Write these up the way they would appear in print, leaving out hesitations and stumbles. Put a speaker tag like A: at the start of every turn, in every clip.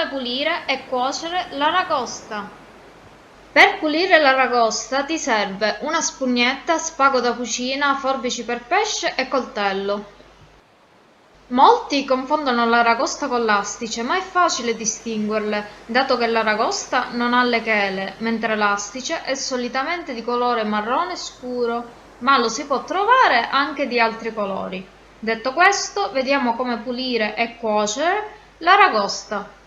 A: Come pulire e cuocere l'aragosta. Per pulire l'aragosta ti serve una spugnetta, spago da cucina, forbici per pesce e coltello. Molti confondono l'aragosta con l'astice, ma è facile distinguerle, dato che l'aragosta non ha le chele, mentre l'astice è solitamente di colore marrone scuro, ma lo si può trovare anche di altri colori. Detto questo, vediamo come pulire e cuocere l'aragosta.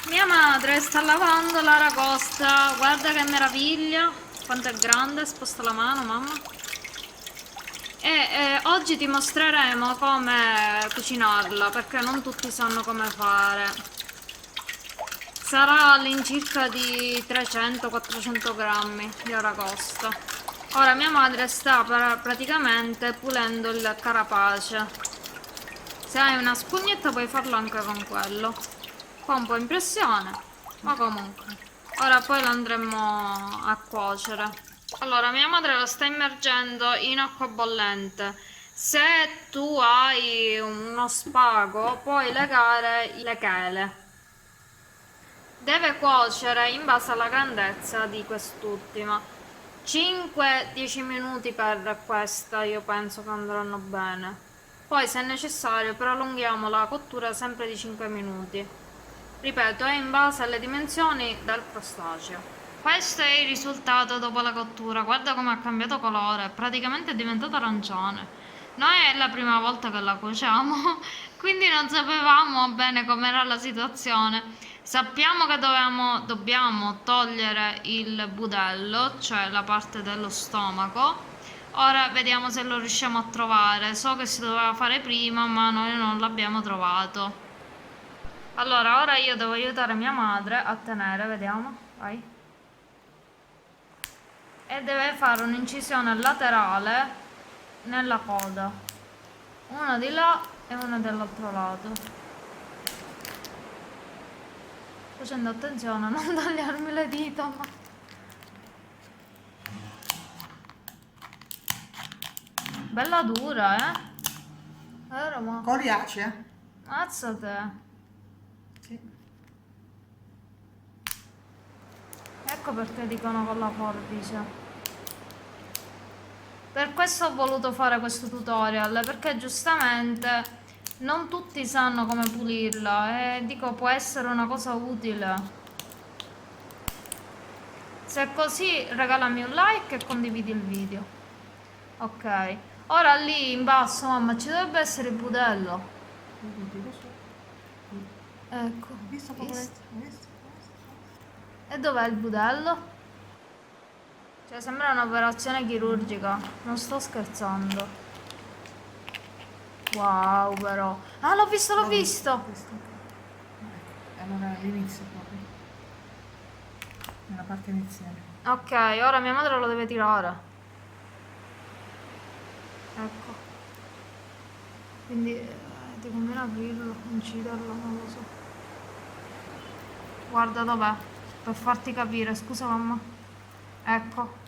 A: Mia madre sta lavando l'aragosta, guarda che meraviglia, quanto è grande, sposta la mano, mamma. Oggi ti mostreremo come cucinarla, perché non tutti sanno come fare. Sarà all'incirca di 300-400 grammi di aragosta. Ora mia madre sta praticamente pulendo il carapace. Se hai una spugnetta puoi farlo anche con quello. Fa un po' impressione, ma comunque. Ora poi lo andremo a cuocere. Allora, mia madre lo sta immergendo in acqua bollente. Se tu hai uno spago, puoi legare le chele. Deve cuocere in base alla grandezza di quest'ultima. 5-10 minuti per questa, io penso che andranno bene. Poi, se è necessario, prolunghiamo la cottura sempre di 5 minuti. Ripeto, è in base alle dimensioni del crostaceo. Questo è il risultato dopo la cottura, guarda come ha cambiato colore, praticamente è diventato arancione. Noi è la prima volta che la cuociamo, quindi non sapevamo bene com'era la situazione. Sappiamo che dobbiamo togliere il budello, cioè la parte dello stomaco. Ora vediamo se lo riusciamo a trovare. So che si doveva fare prima, ma noi non l'abbiamo trovato. Allora, ora io devo aiutare mia madre a tenere, vediamo, vai. E deve fare un'incisione laterale nella coda. Una di là e una dall'altro lato. Facendo attenzione a non tagliarmi le dita, ma... Bella dura, eh? Vero, ma...
B: Coriacea?
A: Mazzate.
B: Sì.
A: Ecco perché dicono con la forbice. Per questo ho voluto fare questo tutorial, perché giustamente non tutti sanno come pulirla e dico può essere una cosa utile. Se è così regalami un like e condividi il video. Ok, ora lì in basso mamma ci dovrebbe essere il budello. Ecco,
B: Visto
A: visto?
B: visto?
A: E dov'è il budello? Cioè sembra un'operazione chirurgica, non sto scherzando. Wow però. Ah l'ho visto, l'ho visto!
B: Visto. Ecco. Allora all'inizio proprio. Nella parte iniziale.
A: Ok, ora mia madre lo deve tirare. Ecco. Quindi ti conviene aprirlo, inciderlo, non lo so. Guarda dov'è, per farti capire, scusa mamma. Ecco.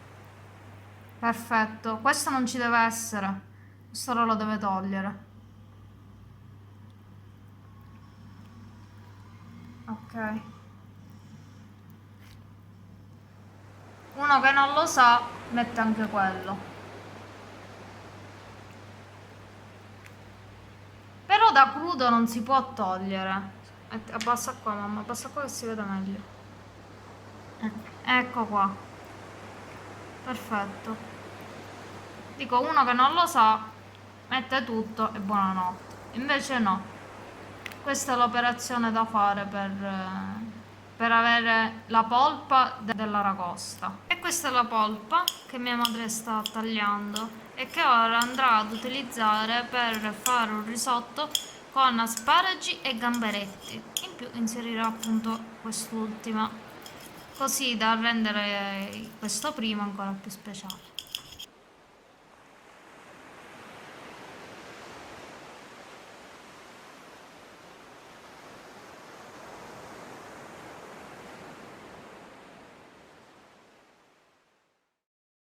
A: Perfetto, questo non ci deve essere. Questo ora lo deve togliere. Ok. Uno che non lo sa, mette anche quello. Però da crudo non si può togliere. Abbassa qua, mamma, abbassa qua che si vede meglio. Ecco qua. Perfetto. Dico, uno che non lo sa, mette tutto e buonanotte. Invece no. Questa è l'operazione da fare per avere la polpa dell'aragosta. E questa è la polpa che mia madre sta tagliando e che ora andrà ad utilizzare per fare un risotto con asparagi e gamberetti. In più inserirà appunto quest'ultima, così da rendere questo primo ancora più speciale.